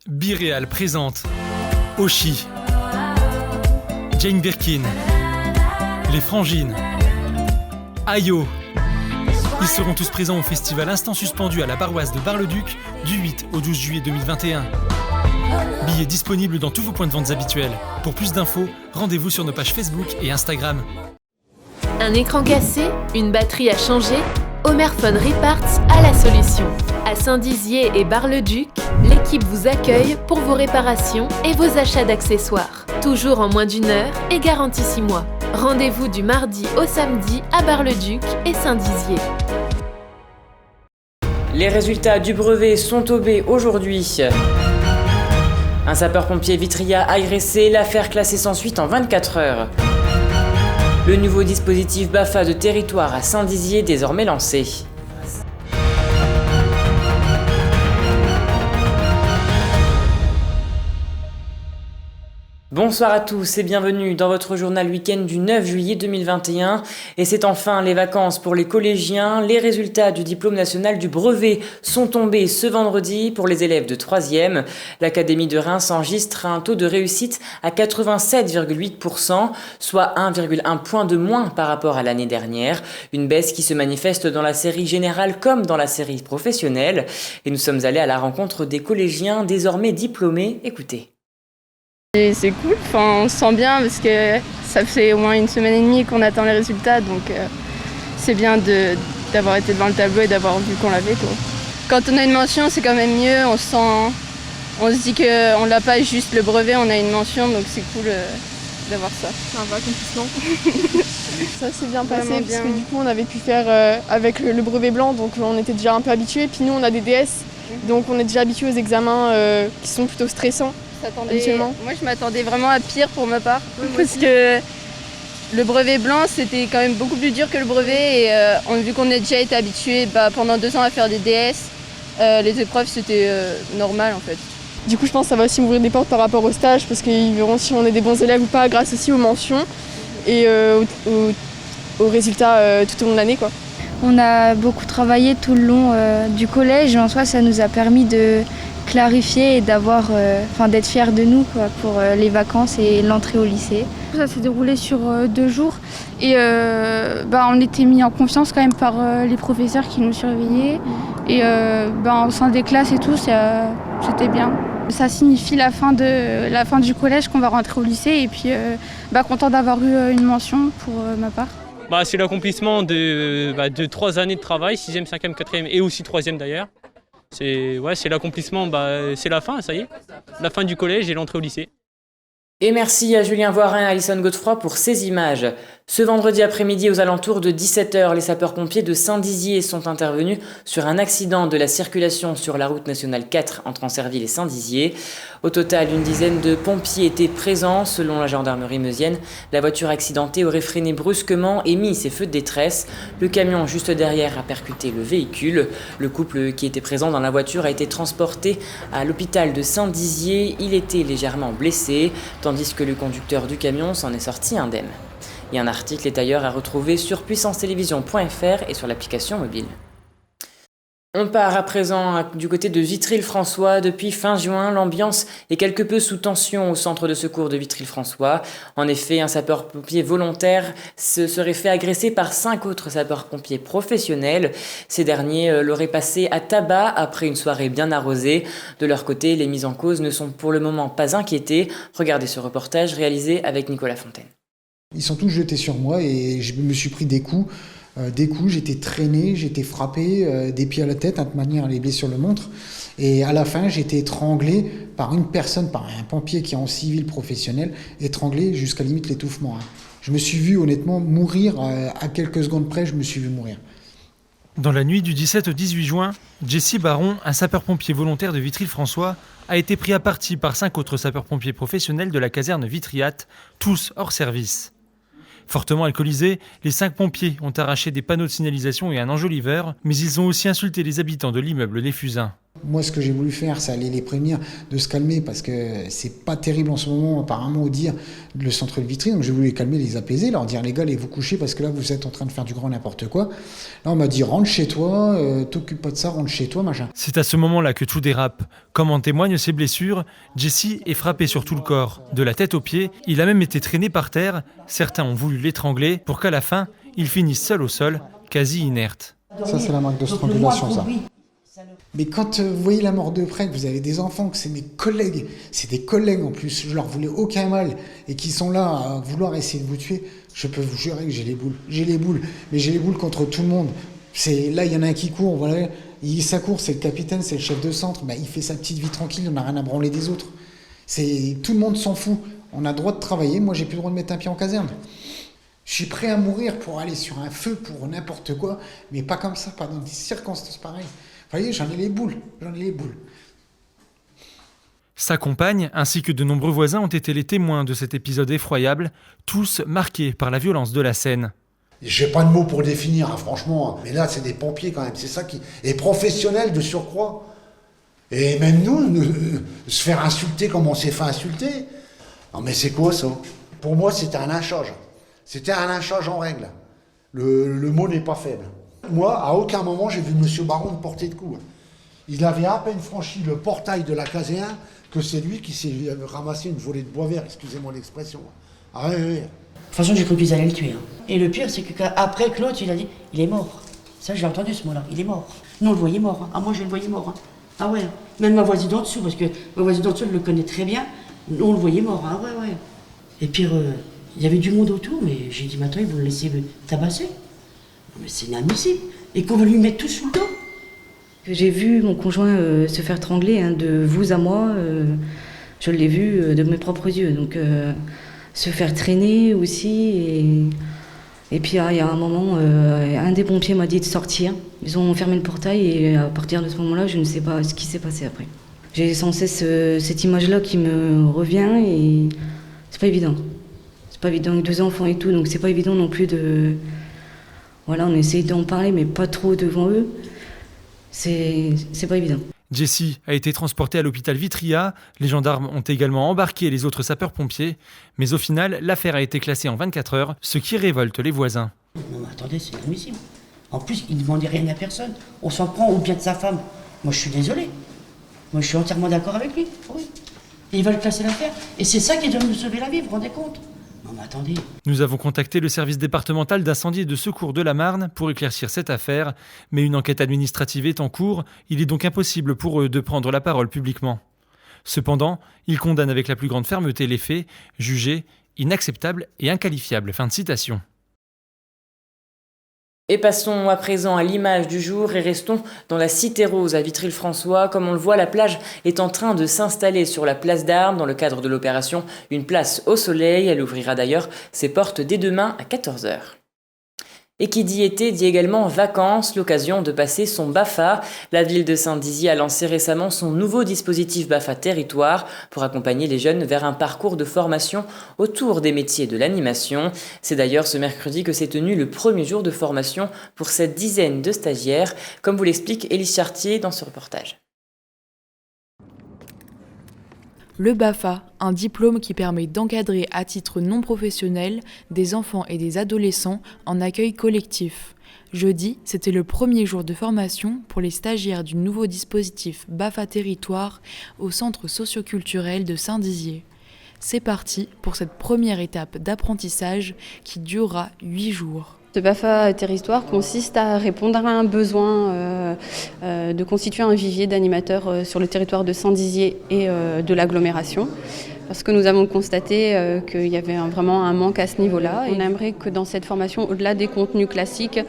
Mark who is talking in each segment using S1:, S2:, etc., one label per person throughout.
S1: Bireal présente Oshi, Jane Birkin, Les Frangines, Ayo. Ils seront tous présents au festival Instant Suspendu à la Barroise de Bar-le-Duc du 8 au 12 juillet 2021. Billets disponibles dans tous vos points de vente habituels. Pour plus d'infos, rendez-vous sur nos pages Facebook et Instagram.
S2: Un écran cassé, une batterie à changer, Homerphone Reparts a la solution. À Saint-Dizier et Bar-le-Duc, l'équipe vous accueille pour vos réparations et vos achats d'accessoires. Toujours en moins d'1 heure et garantie 6 mois. Rendez-vous du mardi au samedi à Bar-le-Duc et Saint-Dizier.
S3: Les résultats du brevet sont tombés aujourd'hui. Un sapeur-pompier Vitria agressé, l'affaire classée sans suite en 24 heures. Le nouveau dispositif BAFA de territoire à Saint-Dizier désormais lancé. Bonsoir à tous et bienvenue dans votre journal week-end du 9 juillet 2021. Et c'est enfin les vacances pour les collégiens. Les résultats du diplôme national du brevet sont tombés ce vendredi pour les élèves de 3e. L'Académie de Reims enregistre un taux de réussite à 87,8%, soit 1,1 point de moins par rapport à l'année dernière. Une baisse qui se manifeste dans la série générale comme dans la série professionnelle. Et nous sommes allés à la rencontre des collégiens désormais diplômés. Écoutez.
S4: Et c'est cool, on se sent bien parce que ça fait au moins 1 semaine et demie qu'on attend les résultats, donc c'est bien d'avoir été devant le tableau et d'avoir vu qu'on l'avait, quoi. Quand on a une mention, c'est quand même mieux, on se dit qu'on n'a pas juste le brevet, on a une mention, donc c'est cool d'avoir ça.
S5: C'est un vrai accomplissement. Ça s'est bien passé parce que du coup on avait pu faire avec le brevet blanc, donc on était déjà un peu habitués, puis nous on a des DS, donc on est déjà habitués aux examens qui sont plutôt stressants.
S4: Moi je m'attendais vraiment à pire pour ma part, parce que le brevet blanc c'était quand même beaucoup plus dur que le brevet et vu qu'on a déjà été habitué pendant 2 ans à faire des DS, les épreuves c'était normal en fait.
S5: Du coup je pense que ça va aussi m'ouvrir des portes par rapport au stage parce qu'ils verront si on est des bons élèves ou pas grâce aussi aux mentions et aux résultats tout au long de l'année, quoi.
S6: On a beaucoup travaillé tout le long du collège et en soi ça nous a permis de clarifier et d'être fiers de nous, quoi, pour les vacances et l'entrée au lycée.
S7: Ça s'est déroulé sur 2 jours et on était mis en confiance quand même par les professeurs qui nous surveillaient et au sein des classes et tout, c'était bien. Ça signifie la fin du collège, qu'on va rentrer au lycée et puis content d'avoir eu une mention pour ma part.
S8: C'est l'accomplissement de 3 années de travail, 6e, 5e, 4e et aussi 3e d'ailleurs. C'est l'accomplissement, c'est la fin, ça y est, la fin du collège et l'entrée au lycée.
S3: Et merci à Julien Voirin et Alison Godefroy pour ces images. Ce vendredi après-midi aux alentours de 17h, les sapeurs-pompiers de Saint-Dizier sont intervenus sur un accident de la circulation sur la route nationale 4 entre Ancerville et Saint-Dizier. Au total, une dizaine de pompiers étaient présents. Selon la gendarmerie meusienne, la voiture accidentée aurait freiné brusquement et mis ses feux de détresse. Le camion juste derrière a percuté le véhicule. Le couple qui était présent dans la voiture a été transporté à l'hôpital de Saint-Dizier. Il était légèrement blessé, tandis que le conducteur du camion s'en est sorti indemne. Et un article est d'ailleurs à retrouver sur puissancetélévision.fr et sur l'application mobile. On part à présent du côté de Vitry-le-François. Depuis fin juin, l'ambiance est quelque peu sous tension au centre de secours de Vitry-le-François. En effet, un sapeur-pompier volontaire se serait fait agresser par 5 autres sapeurs-pompiers professionnels. Ces derniers l'auraient passé à tabac après une soirée bien arrosée. De leur côté, les mises en cause ne sont pour le moment pas inquiétés. Regardez ce reportage réalisé avec Nicolas Fontaine.
S9: Ils sont tous jetés sur moi et je me suis pris des coups. J'étais traîné, j'étais frappé, des pieds à la tête, de manière les blessures le montrent. Et à la fin, j'ai été étranglé par une personne, par un pompier qui est en civil professionnel, étranglé jusqu'à limite l'étouffement. Je me suis vu honnêtement mourir, à quelques secondes près, je me suis vu mourir.
S1: Dans la nuit du 17 au 18 juin, Jesse Baron, un sapeur-pompier volontaire de Vitry-le-François, a été pris à partie par 5 autres sapeurs-pompiers professionnels de la caserne Vitriate, tous hors service. Fortement alcoolisés, les 5 pompiers ont arraché des panneaux de signalisation et un enjoliveur, mais ils ont aussi insulté les habitants de l'immeuble Les Fusains.
S9: Moi, ce que j'ai voulu faire, c'est aller les prévenir de se calmer parce que c'est pas terrible en ce moment, apparemment, au dire le centre de Vitry. Donc j'ai voulu les calmer, les apaiser, leur dire les gars, allez vous coucher parce que là, vous êtes en train de faire du grand n'importe quoi. Là, on m'a dit rentre chez toi, t'occupe pas de ça, rentre chez toi, machin.
S1: C'est à ce moment-là que tout dérape. Comme en témoignent ses blessures, Jesse est frappé sur tout le corps, de la tête aux pieds. Il a même été traîné par terre. Certains ont voulu l'étrangler pour qu'à la fin, il finisse seul au sol, quasi inerte.
S9: Ça, c'est la marque de strangulation, ça. Mais quand vous voyez la mort de près, que vous avez des enfants, que c'est mes collègues, c'est des collègues en plus, je leur voulais aucun mal, et qui sont là à vouloir essayer de vous tuer, je peux vous jurer que j'ai les boules. J'ai les boules, mais j'ai les boules contre tout le monde. Là, il y en a un qui court, voilà, ça court, c'est le capitaine, c'est le chef de centre, il fait sa petite vie tranquille, on n'a rien à branler des autres. Tout le monde s'en fout. On a le droit de travailler, moi j'ai plus le droit de mettre un pied en caserne. Je suis prêt à mourir pour aller sur un feu, pour n'importe quoi, mais pas comme ça, pas dans des circonstances pareilles. Vous voyez, j'en ai les boules.
S1: Sa compagne, ainsi que de nombreux voisins, ont été les témoins de cet épisode effroyable, tous marqués par la violence de la scène.
S10: J'ai pas de mots pour définir, franchement, mais là, c'est des pompiers quand même, c'est ça qui est professionnel de surcroît. Et même nous, se faire insulter comme on s'est fait insulter, non mais c'est quoi ça? Pour moi, c'était un lynchage. C'était un lynchage en règle. Le mot n'est pas faible. Moi, à aucun moment, j'ai vu M. Baron me porter de coups. Il avait à peine franchi le portail de la caserne que c'est lui qui s'est ramassé une volée de bois vert, excusez-moi l'expression. Ah oui.
S11: De toute façon, j'ai cru qu'ils allaient le tuer. Et le pire, c'est qu'après, Claude, il a dit, il est mort. Ça, j'ai entendu ce mot-là, il est mort. Nous, on le voyait mort. Ah, moi, je le voyais mort. Ah ouais, même ma voisine d'en dessous, parce que ma voisine d'en dessous, elle le connaît très bien. Nous, on le voyait mort. Ah ouais. Et pire, il y avait du monde autour, mais j'ai dit, maintenant, ils vont le laisser tabasser. Non, mais c'est inadmissible. Et qu'on va lui mettre tout sous le dos.
S12: J'ai vu mon conjoint se faire trangler, de vous à moi. Je l'ai vu de mes propres yeux. Donc, se faire traîner aussi. Et puis, il y a un moment, un des pompiers m'a dit de sortir. Ils ont fermé le portail et à partir de ce moment-là, je ne sais pas ce qui s'est passé après. J'ai sans cesse cette image-là qui me revient et c'est pas évident. C'est pas évident avec 2 enfants et tout, donc c'est pas évident non plus de... Voilà, on essaye d'en parler, mais pas trop devant eux. C'est pas évident.
S1: Jesse a été transporté à l'hôpital Vitria. Les gendarmes ont également embarqué les autres sapeurs-pompiers. Mais au final, l'affaire a été classée en 24 heures, ce qui révolte les voisins.
S11: Non mais attendez, c'est inadmissible. En plus, il ne demandait rien à personne. On s'en prend au bien de sa femme. Moi, je suis désolé. Moi, je suis entièrement d'accord avec lui. Oui. Et ils veulent classer l'affaire. Et c'est ça qui doit nous sauver la vie, vous vous rendez compte? Non mais attendez.
S1: Nous avons contacté le service départemental d'incendie et de secours de la Marne pour éclaircir cette affaire, mais une enquête administrative est en cours, il est donc impossible pour eux de prendre la parole publiquement. Cependant, ils condamnent avec la plus grande fermeté les faits, jugés inacceptables et inqualifiables. Fin de citation.
S3: Et passons à présent à l'image du jour et restons dans la Cité Rose à Vitry-le-François. Comme on le voit, la plage est en train de s'installer sur la place d'Armes dans le cadre de l'opération Une place au soleil. Elle ouvrira d'ailleurs ses portes dès demain à 14h. Et qui dit été dit également vacances, l'occasion de passer son BAFA. La ville de Saint-Dizier a lancé récemment son nouveau dispositif BAFA Territoire pour accompagner les jeunes vers un parcours de formation autour des métiers de l'animation. C'est d'ailleurs ce mercredi que s'est tenu le premier jour de formation pour cette dizaine de stagiaires, comme vous l'explique Élise Chartier dans ce reportage.
S13: Le BAFA, un diplôme qui permet d'encadrer à titre non professionnel des enfants et des adolescents en accueil collectif. Jeudi, c'était le premier jour de formation pour les stagiaires du nouveau dispositif BAFA Territoire au centre socioculturel de Saint-Dizier. C'est parti pour cette première étape d'apprentissage qui durera 8 jours.
S14: Ce BAFA Territoire consiste à répondre à un besoin de constituer un vivier d'animateurs sur le territoire de Saint-Dizier et de l'agglomération. Parce que nous avons constaté qu'il y avait vraiment un manque à ce niveau-là. On aimerait que dans cette formation, au-delà des contenus classiques,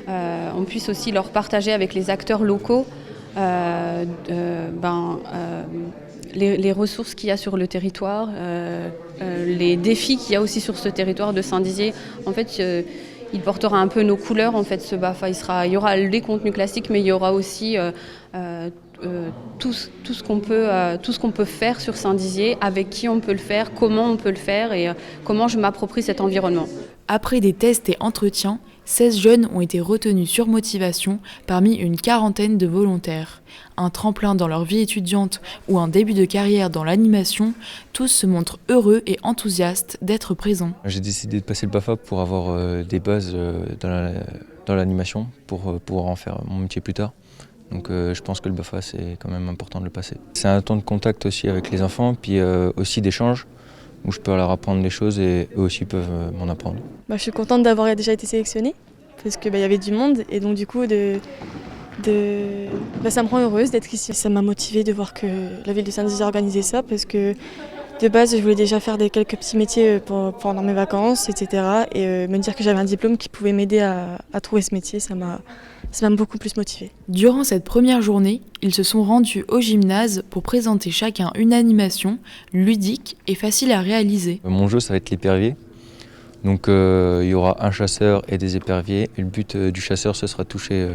S14: on puisse aussi leur partager avec les acteurs locaux les ressources qu'il y a sur le territoire, les défis qu'il y a aussi sur ce territoire de Saint-Dizier. En fait, il portera un peu nos couleurs, en fait, ce BAFA. Il y aura les contenus classiques, mais il y aura aussi tout ce qu'on peut faire sur Saint-Dizier, avec qui on peut le faire, comment on peut le faire et comment je m'approprie cet environnement.
S13: Après des tests et entretiens, 16 jeunes ont été retenus sur motivation parmi une quarantaine de volontaires. Un tremplin dans leur vie étudiante ou un début de carrière dans l'animation, tous se montrent heureux et enthousiastes d'être présents.
S15: J'ai décidé de passer le BAFA pour avoir des bases dans l'animation, pour pouvoir en faire mon métier plus tard. Donc je pense que le BAFA, c'est quand même important de le passer. C'est un temps de contact aussi avec les enfants, puis aussi d'échange, où je peux leur apprendre des choses et eux aussi peuvent m'en apprendre.
S5: Je suis contente d'avoir déjà été sélectionnée, parce qu'il y avait du monde, et donc du coup, ça me rend heureuse d'être ici. Ça m'a motivée de voir que la ville de Saint-Dizier organisait ça, parce que de base, je voulais déjà faire quelques petits métiers pendant mes vacances, etc. Et me dire que j'avais un diplôme qui pouvait m'aider à trouver ce métier, ça m'a beaucoup plus motivée.
S13: Durant cette première journée, ils se sont rendus au gymnase pour présenter chacun une animation ludique et facile à réaliser.
S15: Mon jeu, ça va être l'épervier. Donc il y aura un chasseur et des éperviers. Et le but du chasseur, ce sera de toucher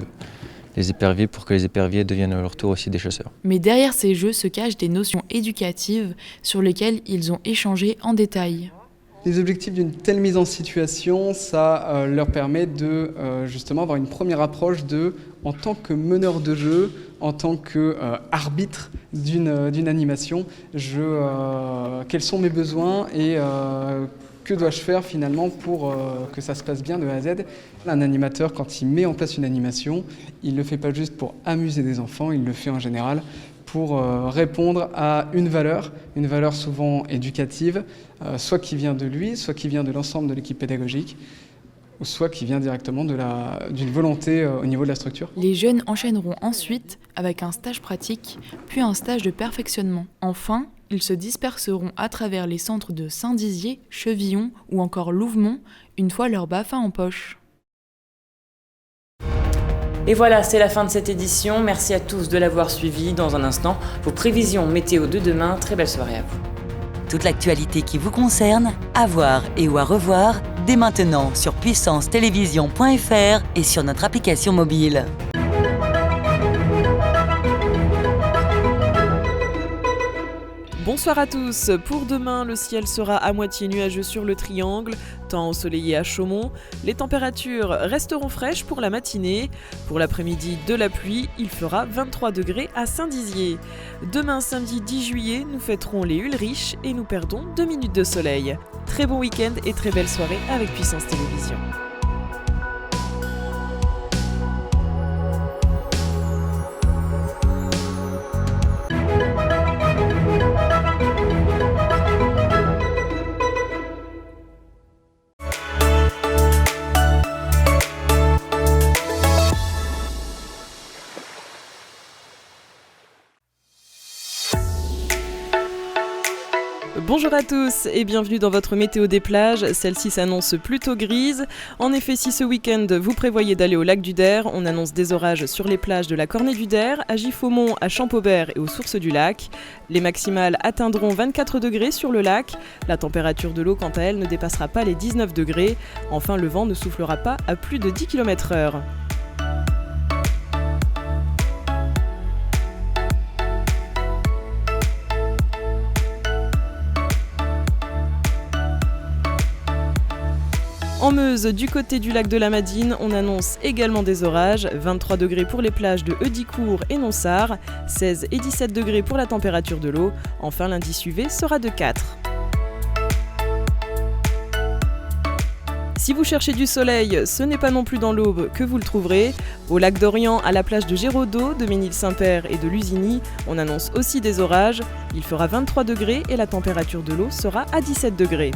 S15: les éperviers pour que les éperviers deviennent à leur tour aussi des chasseurs.
S13: Mais derrière ces jeux se cachent des notions éducatives sur lesquelles ils ont échangé en détail.
S16: Les objectifs d'une telle mise en situation, ça leur permet de justement avoir une première approche en tant que meneur de jeu, en tant qu'arbitre d'une animation, quels sont mes besoins et que dois-je faire finalement pour que ça se passe bien de A à Z. Un animateur, quand il met en place une animation, il ne le fait pas juste pour amuser des enfants, il le fait en général pour répondre à une valeur souvent éducative, soit qui vient de lui, soit qui vient de l'ensemble de l'équipe pédagogique, ou soit qui vient directement d'une volonté au niveau de la structure.
S13: Les jeunes enchaîneront ensuite avec un stage pratique, puis un stage de perfectionnement. Enfin, ils se disperseront à travers les centres de Saint-Dizier, Chevillon ou encore Louvemont, une fois leur BAFA en poche.
S3: Et voilà, c'est la fin de cette édition. Merci à tous de l'avoir suivi. Dans un instant, vos prévisions météo de demain. Très belle soirée à vous.
S17: Toute l'actualité qui vous concerne, à voir et ou à revoir, dès maintenant sur puissancetélévision.fr et sur notre application mobile.
S18: Bonsoir à tous. Pour demain, le ciel sera à moitié nuageux sur le triangle, temps ensoleillé à Chaumont. Les températures resteront fraîches pour la matinée. Pour l'après-midi, de la pluie, il fera 23 degrés à Saint-Dizier. Demain, samedi 10 juillet, nous fêterons les Ulriches et nous perdons 2 minutes de soleil. Très bon week-end et très belle soirée avec Puissance Télévision. Bonjour à tous et bienvenue dans votre météo des plages. Celle-ci s'annonce plutôt grise. En effet, si ce week-end vous prévoyez d'aller au lac du Der, on annonce des orages sur les plages de la Cornée du Der, à Giffaumont, à Champaubert et aux sources du lac. Les maximales atteindront 24 degrés sur le lac. La température de l'eau, quant à elle, ne dépassera pas les 19 degrés. Enfin, le vent ne soufflera pas à plus de 10 km/h. En Meuse, du côté du lac de la Madine, on annonce également des orages, 23 degrés pour les plages de Heudicourt et Nonsard, 16 et 17 degrés pour la température de l'eau, enfin l'indice UV sera de 4. Si vous cherchez du soleil, ce n'est pas non plus dans l'Aube que vous le trouverez. Au lac d'Orient, à la plage de Géraudot, de Ménil-Saint-Père et de Lusigny, on annonce aussi des orages, il fera 23 degrés et la température de l'eau sera à 17 degrés.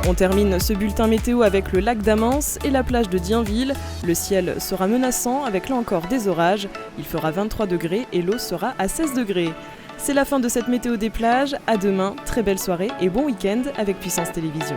S18: On termine ce bulletin météo avec le lac d'Amance et la plage de Dienville. Le ciel sera menaçant avec là encore des orages. Il fera 23 degrés et l'eau sera à 16 degrés. C'est la fin de cette météo des plages. À demain, très belle soirée et bon week-end avec Puissance Télévision.